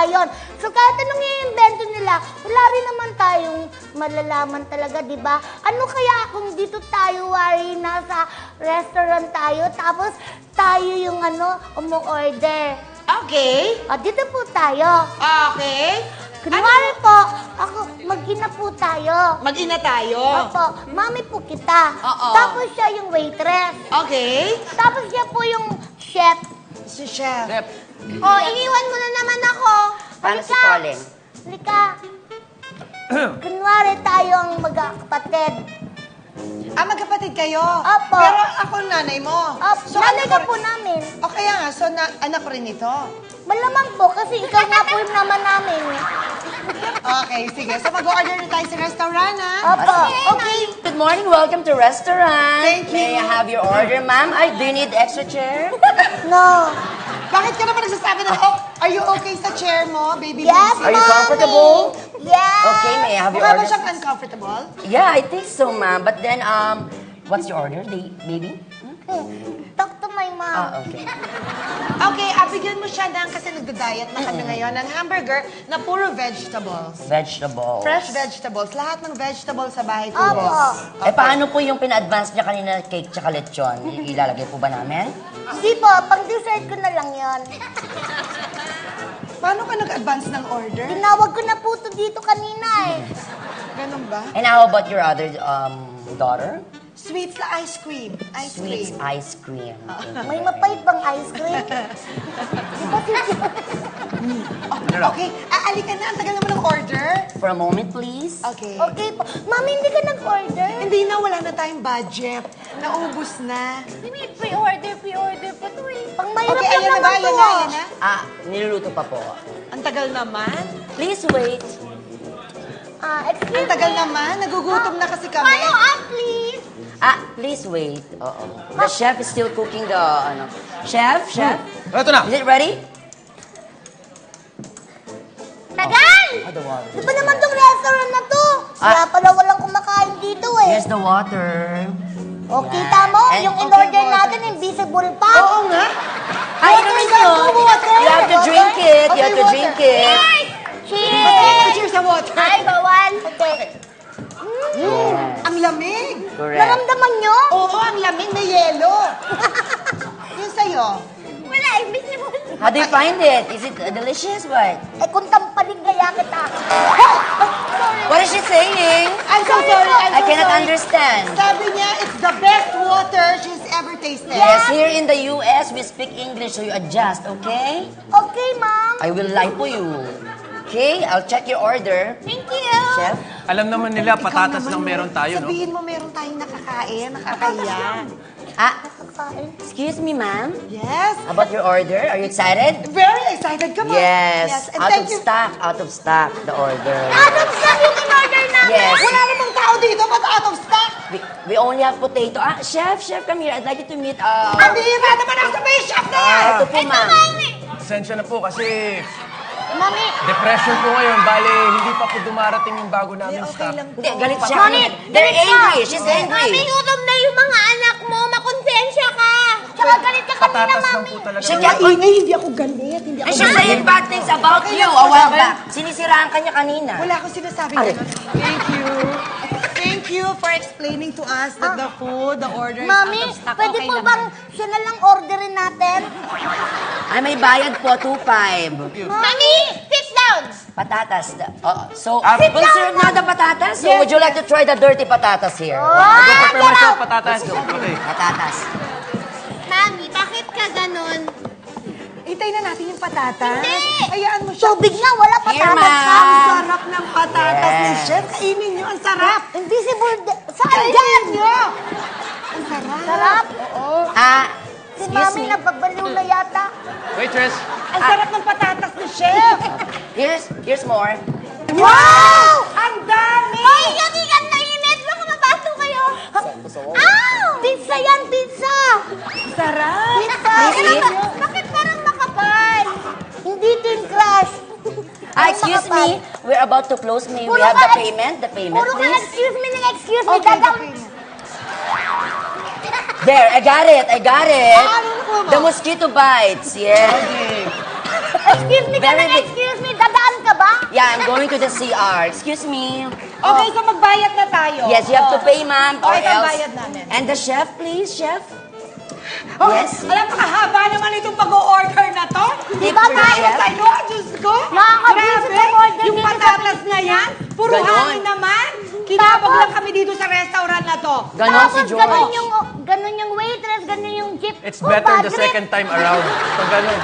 yun. So kahit anong i-invento nila, wala rin naman tayong malalaman talaga, di ba? Ano kaya kung dito tayo, Wari, nasa restaurant tayo, tapos tayo yung umu-order. Okay. Dito po tayo. Okay. Kunwari po, mag-ina po tayo. Mag-ina tayo. Opo, mami po kita. Oo. Tapos siya yung waitress. Okay. Tapos siya po yung chef. Si Chef. Iniwan mo na naman ako. Paano si Halika. Pauline? Halika. Kunwari tayo ang magkakapatid. Magkapatid kayo? Opo. Pero ako nanay mo. So, nanay ka anak po namin. O kaya nga, so anak ko rin ito. Malamang po, kasi ikaw nga po yung naman namin. Okay, sige. So mag-order na tayo sa restaurant, ha? Opo. Okay. Good morning, welcome to restaurant. Thank you. May I have your order, ma'am? Do you need extra chair? No. Bakit ka naman nagsasabi na, are you okay sa chair mo, baby? Yes, Lucy? Are you Mommy. comfortable? Yes. Okay, may I have your Mukha ba order? siyang uncomfortable? Yeah, I think so, ma'am. But then, what's your order, baby? Talk to my mom. Okay. Okay, bigyan mo siya kasi nagda-diet na kami ngayon, ng hamburger na puro vegetables. Vegetables. Fresh vegetables. Lahat ng vegetables sa bahay ko. Opo. Paano po yung pina-advance niya kanina cake tsaka lechon? Ilalagay po ba namin? Hindi po, pang-dessert ko na lang yon. Paano ka nag-advance ng order? Tinawag ko na po to dito kanina eh. Ganun ba? And how about your other daughter? Sweets na ice cream. Ice Sweets cream. ice cream. May mapait bang ice cream? Di ba Okay, alika na. Ang tagal naman ng order. For a moment, please. Okay. Okay po. Mami, hindi ka nag-order? Hindi na, wala na tayong budget. Naubos na. Hindi, pre-order pa to eh. Pang mahirap Okay, lang ayan na naman ba? to. Ayan na, ayan na. Niluluto pa po. Ang tagal naman. Please wait. Excuse Ang tagal me. naman. Nagugutom na kasi kami. Follow up, please. Please wait. Oo. The chef is still cooking the, Chef? Ito na. Is it ready? Tagal! The water. Di ba naman tong restaurant na to? Kaya pala walang kumakain dito eh. Here's the water. O, kita mo, And- yung in-order natin, invisible pa. Oo nga. Ay, inumin nyo. You have to drink it. You have to drink it. Cheers! Cheers sa water. Ay, bawal. Okay. Ang lamig. Correct. Naramdaman nyo? Oo, ang lamig. May yelo. Yung sa'yo. Wala, invisible. How do you find it? Is it delicious? What? Eh, kung tampalig kaya kita. What is she saying? I'm so sorry. I'm I so cannot sorry. understand. Sabi niya, it's the best water she's ever tasted. Yes, here in the US, we speak English, so you adjust, okay? Okay, ma'am. I will lie po you. Okay, I'll check your order. Thank you. Chef? Alam naman nila, Ikaw patatas naman, lang meron tayo, no? Sabihin mo meron tayong nakakain, nakakaya. Kakain. Excuse me, ma'am. Yes. About your order, are you excited? Very excited ka ba? Yes. And Out thank of you. stock, out of stock, the order. Out of stock yung in-order namin. Yes. Wala namang tao dito, ba't out of stock? We only have potato. Chef, come here. I'd like you to meet, Ang bihira naman ako sa may shop na yan! ito po, ma'am. Pasensya na po kasi Mami, depression po ngayon. Bale, hindi pa po dumarating yung bago namin Okay stock. lang. Hindi, galit siya. Mami, They're galit ka. angry. She's Mami, angry. gutom na yung mga anak mo. Makonsensya ka. Tsaka galit ka kanina, Patatas lang mami. po talaga. She Kaya can't ingay, hindi ako galit. Hindi ako And she's galit. saying bad things about you a while back. Sinisiraan ka niya kanina. Wala akong sinasabi Ay. ganun. Thank you. Thank you for explaining to us that the food, the order is Mami, out of stock. pwede Okay po naman. bang siya na lang orderin natin? Ay, may bayad po, 2.5. Mami, sit down. Patatas. So, Sit we'll down, serve now the patatas. So, would you like to try the dirty patatas here? Prepare myself patatas. Okay. Patatas. Mami, bakit ka ganun? Hintayin na natin yung patatas. Hindi. Hayaan mo siya. Tubig nga, wala Here, patatas ma'am. pa. Ang sarap ng patatas ni Yes. Chef. Kainin nyo, ang sarap. Invisible. Saan Kainin dyan? nyo. Ang sarap. Sarap. Si Excuse Mami me. nababaliw na yata. Waitress, Ang sarap ng patatas ni Chef. Here's more. Wow! Ang dami! Ay, yung ikan na init. Baka mabato kayo. Ow! Pizza yan, pizza. Sarap. Pizza. Please eat. Bakit parang makapal? Hindi din crush. Excuse me. We're about to close. May we Puro have ka the ex- payment? The payment, Puro ka please. excuse me ng excuse me. Okay, Dadam. okay. There, I got it. Ano na po ba? The mosquito bites. Yeah. Excuse me ka Very ng big. excuse me, dadaan ka ba? Yeah, I'm going to the CR. Excuse me. Okay, so magbayad na tayo. Yes, you have to pay, ma'am, or Okay, else. pambayad namin. And the chef, please, chef. Okay, Yes. alam mo, kahaba naman itong pag-o-order na to. Tip Diba, for the tayo chef. Sa'yo, Diyos ko. Nakakabwisit Grabe. ang order Yung dito sa patatas na yan, puro Ganon. hangin naman. Kinabag Tapos- lang kami dito sa restaurant na to. Ganon si Tapos George. ganun yung waitress, ganun yung jeep. It's Oh, better bad the trip. second time around. Pag ganun.